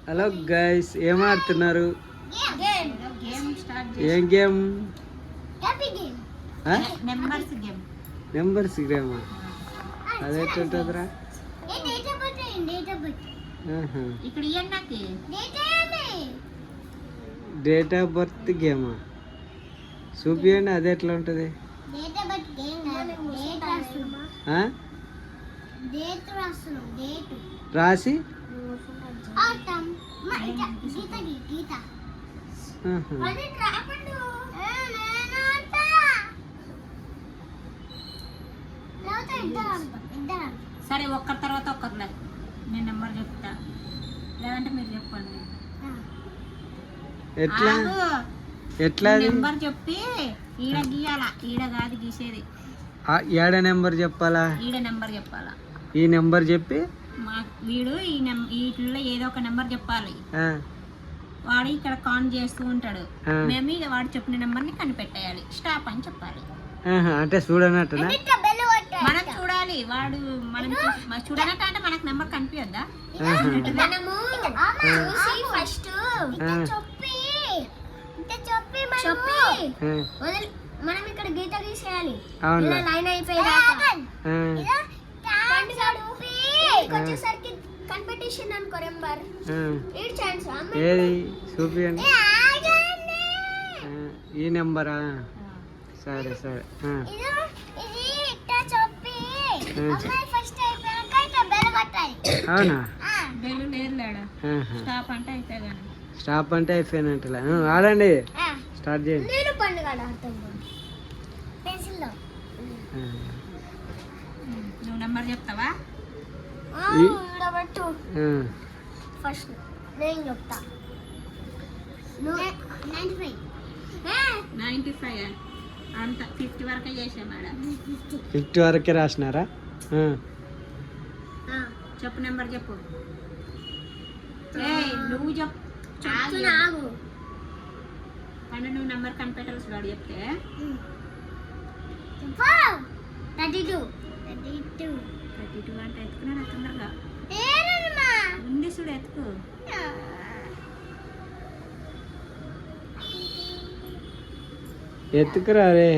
Hello guys, ఏం ఆడుతున్నారు? ఏం గేమ్? నెంబర్స్ గేమా? అదేంటుంటుందిరా? డేట్ ఆఫ్ బర్త్ గేమా? చూపియండి, అది ఎట్లా ఉంటుంది? రాసి సరే, ఒక్కరి తర్వాత ఒక్కరు. నేను నెంబర్ చెప్తా, లేదంటే మీరు చెప్పండి. ఎట్లా ఎట్లా? నెంబర్ చెప్పి ఈడ గీయాల, ఈడ కాదు గీసేది. ఏడ నెంబర్ చెప్పాలా? ఈడ నెంబర్ చెప్పాలా. ఈ నెంబర్ చెప్పి వీడు వీటిలో ఏదో ఒక నెంబర్ చెప్పాలి. వాడు ఇక్కడ కౌంట్ చేస్తూ ఉంటాడు, మేము ఇక వాడు చెప్పిన నెంబర్ ని కనిపెట్టేయాలి. స్టాప్ అని చెప్పాలి. అంటే చూడనట్టునా? మనం చూడాలి, వాడు మనం చూడనట్టు అంటే మనకు నెంబర్ కనిపించద్దా? మనం ఇక్కడ గీత గీసేయాలి. లైన్ అయిపోయేదాకా వచ్చేసరికి కాంపిటీషన్ అనుకో. నెంబర్ ఏది చూపియండి. ఈ నెంబరా? సరే సరే. అవునా? స్టాప్ అంటే అయిపోయినట్టులే. ఆడండి, స్టార్ట్ చేయండి. నువ్వు నెంబర్ చెప్తావా? ఫస్ట్ నేను చెప్తా. 95 అంత 50 వరకే చేసా మేడం. 50 వరకే రాసినారా? చెప్పు, నెంబర్ చెప్పు. నువ్వు చెప్పు. కానీ నువ్వు నెంబర్ కనిపెట్టాల్సి వాడు చెప్తే 32 అంటే ఎత్తుకున్నా తొందరగా ఉంది చూడు, ఎత్తుకు. ఎత్తుకురా రే.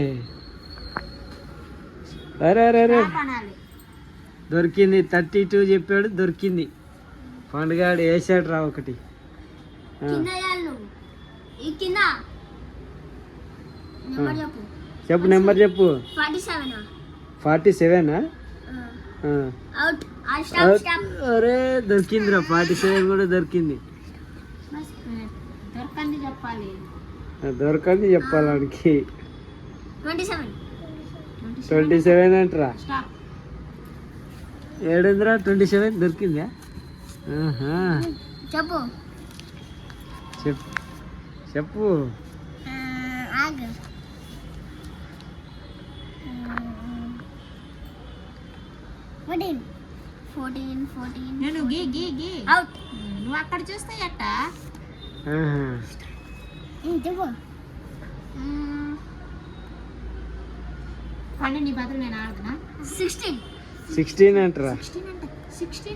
అరే అరే అరే, దొరికింది. 32 చెప్పాడు, దొరికింది. పండుగాడు వేసాడు రా ఒకటి. చెప్పు, నెంబర్ చెప్పు. 47. అరే దొరికిందిరా, 47 కూడా దొరికింది. దొరకంది చెప్పాలానికి. 27 అంటరా? ఏడుందిరా? 27 దొరికిందా? చెప్పు చెప్పు. 14. నేను గీ అవుట్. నువ్వు అక్కడ చూస్తే ఎట్ట? చెప్పు. పండు నీ బదులు నేను ఆడుతున్నా. 16 అంటరా? 16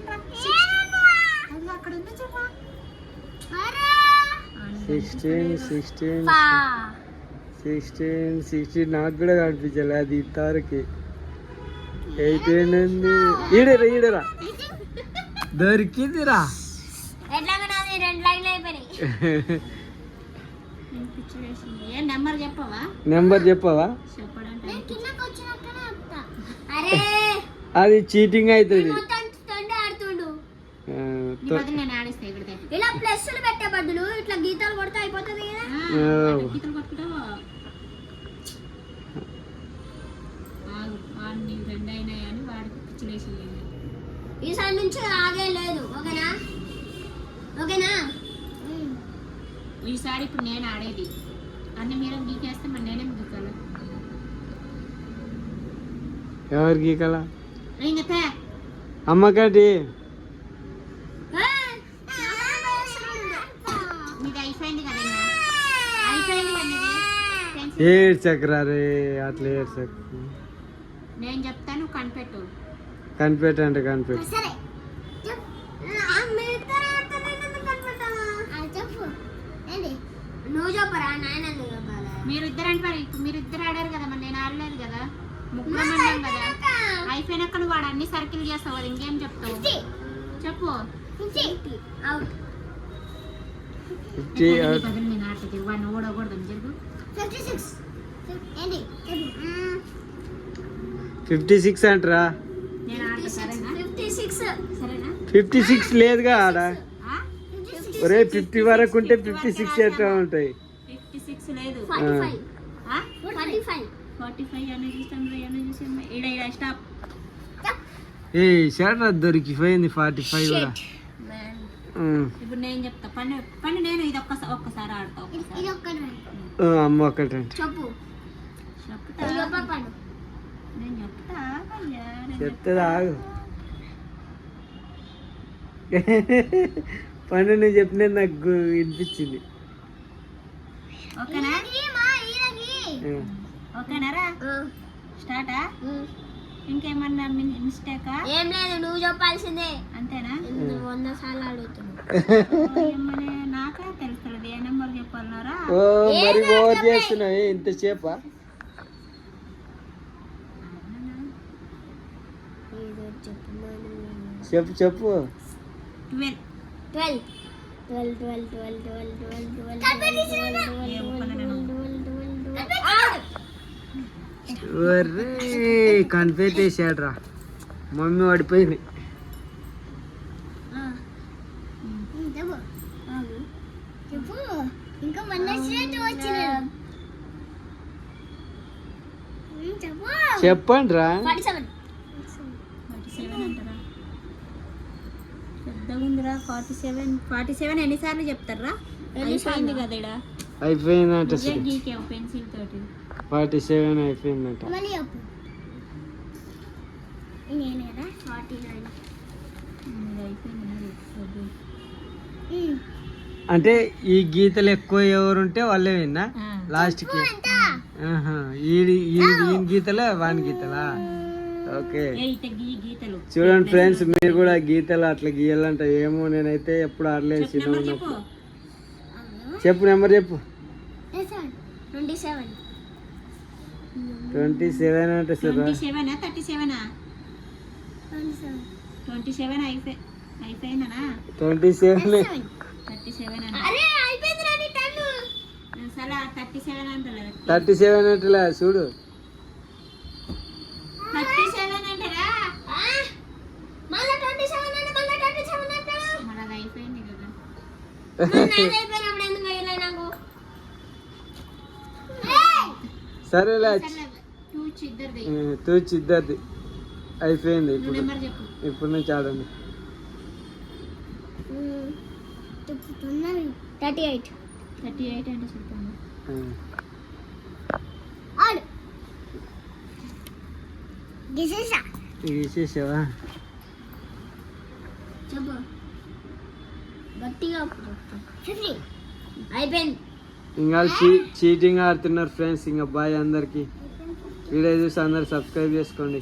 అక్కడ ఉంది చూడ. 16 నాకు కూడా కనిపించాలి. అది ఇంతవరకు 18 ఉంది. ఈడరా దొరికిందిరా. నెంబర్ చెప్పవా? అది చీటింగ్ అవుతుంది. ఇలా ప్లస్లు పెట్టే బదులు ఇట్లా గీతాలు కొడితే అయిపోతుంది కదా. ఈసారి నుంచి ఆగే లేదు. ఓకేనా? ఈసారి ఇప్పుడు నేను ఆడేది అన్ని మీరు గీకేస్తే మరి నేనేం గీకాల? ఎవరు గీకాల? అమ్మకటి ఏడ్చకరారే, అట్లా ఏడ్చక. నేను చెప్తాను, కనిపెట్టు. కనిపెట్టండి, కనిపెట్టు. మీరిద్దరు అంటే మరి మీరిద్దరు ఆడారు కదా, మరి నేను ఆడలేదు కదా, ముగ్గురు అన్నాం కదా. అయిపోయినాక నువ్వు వాడు అన్ని సర్కిల్ చేస్తావు కదా, ఇంకేం చెప్తావు చెప్పు. Out 50 out. బదులు నేను ఆటకి వాడిని ఓడకూడదు జరుగు. 56 ఏంటి 56 అంటరా. నేను ఆడతా సరేనా? 56 సరేనా? 56 లేదుగా ఆడ. ఆ? ఒరే 50 వరకు ఉంటే 56 ఎట్లా ఉంటాయి? 56 లేదు. 45 ఆ? 45 45 అని చూసాం ఈడ స్టాప్. ఏ షాట్ దొరికిపోయింది 45 కూడా. ఇప్పుడు నేను చెప్తా పండు నేను ఇది ఒక్కసారి ఆడతా. ఇది ఒక్కటి అమ్మ ఒకటండి చెప్పు చెప్తా చెప్పండి నేను చెప్తా అయ్యా, నేను చెప్తే ఆగు. పండు నువ్వు చెప్పినది నాకు వినిపించింది. ఓకేనా? మా ఈరగి ఓకేనారా? స్టార్టా? ఇంకేమన్నా మిస్టేకా? ఏం లేదు, నువ్వు చెప్పాల్సిందే. అంతేనా? 100 సార్లు అడుగుతున్నావు. ఏమని నాకే తెలుస్తుంది ఏ నెంబర్ చెప్పాలన్నారా? ఓ మరి ఓవర్ చేస్తున్నావు ఇంతసేపా? ఏదో చెప్పమను. చెప్పు చెప్పు. 12. 12 12 12 12 12 12 ఏ ఒక్కనే నేను. ఒర్రే కనిపెట్టేసాడ్రా. మమ్మీ పడిపోయింది. చెప్పు ఇంకా వచ్చినట్టు వచ్చిన చెప్పు. చెప్పండి రా. 47 47 అంటారా? పెద్దగా ఉందిరా. 47 ఎన్నిసార్లు చెప్తారా? అయిపోయింది కదా ఇడ. అయిపోయిందంట. గీకే పెన్సిల్ తోటి 47 అయిపోయిందంట. మళ్ళీ చెప్పు. నేను కదా 49. ఇది అయిపోయింది మరి. అంటే ఈ గీతలు ఎక్కువ ఎవరుంటే వాళ్ళే విన్నా ఆ. లాస్ట్ కి. ఎంత ఆహా. ఈ గీతలే వాని గీతలా? ఓకే ఏ ఇట గీతలు చూడండి ఫ్రెండ్స్, మీరు కూడా గీతలు అట్లా గీయాలంట. ఏమో నేనైతే ఎప్పుడు ఆడలేదు. చెప్పు చిన్న నెంబర్ చెప్పు. ఉన్నప్పుడు. చెప్పు నెంబర్ చెప్పు. 27 27 అంటే సార్ 27 37 27 27 అయిపోయిందనా? 27 37 అంటే అరే అయిపోయింది రాని టైం. నేను సలా 37 అంటలేదు. 37 అంటలే చూడు. 37 అంటారా? మళ్ళా 27 అంటే మళ్ళా 27 అంటాడు. మరి అది అయిపోయింది కదా. నాది అయిపోయినప్పుడు ఎందుకు వేయలే నాకు? సరేలే టూచ్ ఇద్దరిది. తూచి ఇద్దరిది అయిపోయింది. నువ్వు ఇప్పుడు నెంబర్ చెప్పు. ఇప్పుడు నుంచి ఆడండి. 38 38 అంటే చెప్పండి. ఆడు గీసేసా తీసేసావా? చెప్పు గట్టిగా చెప్పు. అయిపోయింది. ఇంకా చీటింగ్ ఆడుతున్నారు ఫ్రెండ్స్. ఇంకా బాయ్ అందరికి. వీడియో చూసి అందరు సబ్స్క్రైబ్ చేసుకోండి.